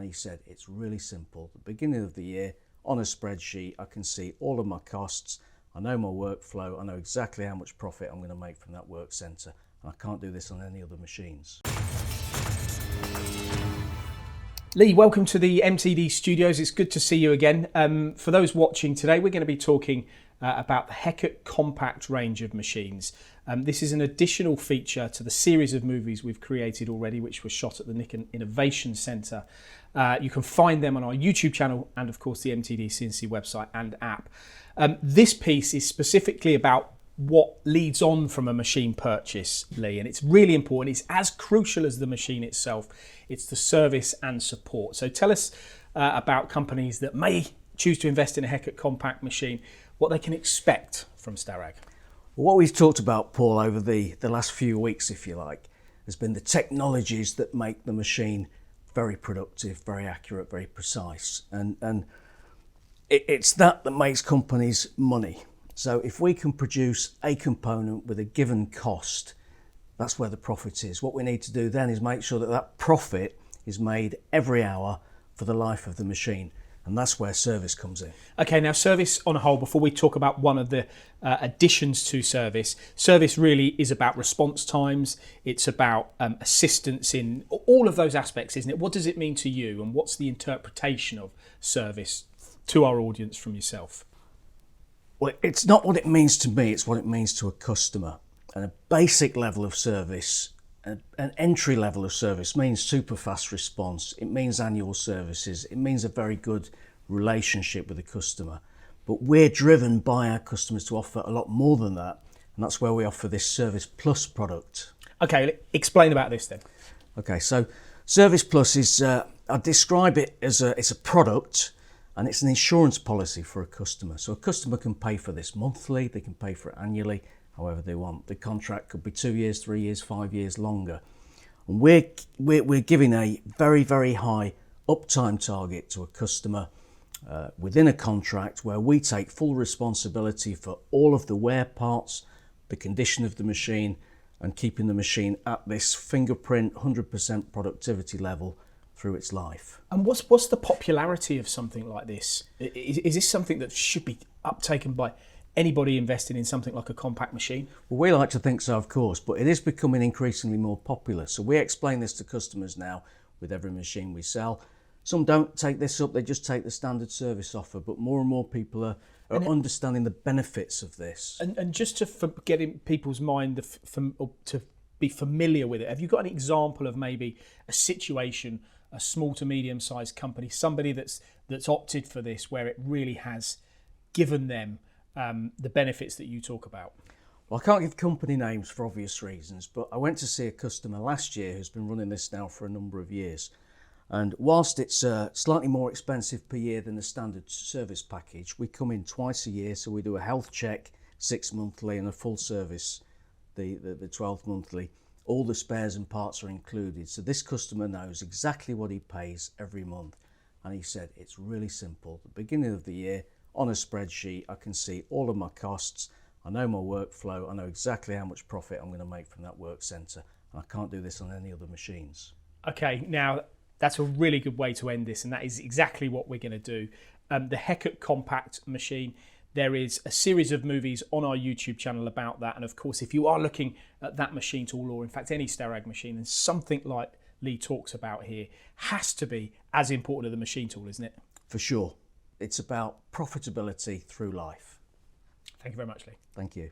he said, it's really simple. At the beginning of the year, on a spreadsheet, I can see all of my costs. I know my workflow. I know exactly how much profit I'm going to make from that work centre. And I can't do this on any other machines. Lee, welcome to the MTD studios. It's good to see you again. For those watching today, we're going to be talking about the Hecate Compact range of machines. This is an additional feature to the series of movies we've created already, which were shot at the Nikon Innovation Centre. You can find them on our YouTube channel and, of course, the MTDCNC website and app. This piece is specifically about what leads on from a machine purchase, Lee, and it's really important. It's as crucial as the machine itself. It's the service and support. So tell us about companies that may choose to invest in a Hecate Compact machine, what they can expect from Starrag. Well, what we've talked about, Paul, over the last few weeks, if you like, has been the technologies that make the machine very productive, very accurate, very precise. And it's that makes companies money. So if we can produce a component with a given cost, that's where the profit is. What we need to do then is make sure that that profit is made every hour for the life of the machine. And that's where service comes in. Okay, now service on a whole, before we talk about one of the additions to service really is about response times. It's about assistance in all of those aspects, isn't it? What does it mean to you, and what's the interpretation of service to our audience from yourself? Well, it's not what it means to me, it's what it means to a customer. And a basic level of service, an entry level of service means super fast response. It means annual services. It means a very good relationship with the customer. But we're driven by our customers to offer a lot more than that. And that's where we offer this Service Plus product. Okay, explain about this then. Okay, so Service Plus is, I describe it as it's a product, and it's an insurance policy for a customer. So a customer can pay for this monthly, they can pay for it annually, however they want. The contract could be 2 years, 3 years, 5 years longer. And we're giving a very, very high uptime target to a customer within a contract where we take full responsibility for all of the wear parts, the condition of the machine, and keeping the machine at this fingerprint 100% productivity level through its life. And what's the popularity of something like this? Is this something that should be uptaken by anybody investing in something like a compact machine? Well, we like to think so, of course, but it is becoming increasingly more popular. So we explain this to customers now with every machine we sell. Some don't take this up, they just take the standard service offer, but more and more people are understanding the benefits of this. And just to get in people's mind to be familiar with it, have you got an example of maybe a situation, a small to medium sized company, somebody that's opted for this where it really has given them the benefits that you talk about? Well, I can't give company names for obvious reasons, but I went to see a customer last year who's been running this now for a number of years. And whilst it's slightly more expensive per year than the standard service package, we come in twice a year, so we do a health check 6 monthly and a full service the 12 monthly. All the spares and parts are included. So this customer knows exactly what he pays every month. And he said, it's really simple. At the beginning of the year, on a spreadsheet, I can see all of my costs. I know my workflow. I know exactly how much profit I'm going to make from that work centre. And I can't do this on any other machines. Okay, now that's a really good way to end this. And that is exactly what we're going to do. The Hecate Compact machine. There is a series of movies on our YouTube channel about that. And of course, if you are looking at that machine tool, or in fact any Starrag machine, then something like Lee talks about here has to be as important as the machine tool, isn't it? For sure. It's about profitability through life. Thank you very much, Lee. Thank you.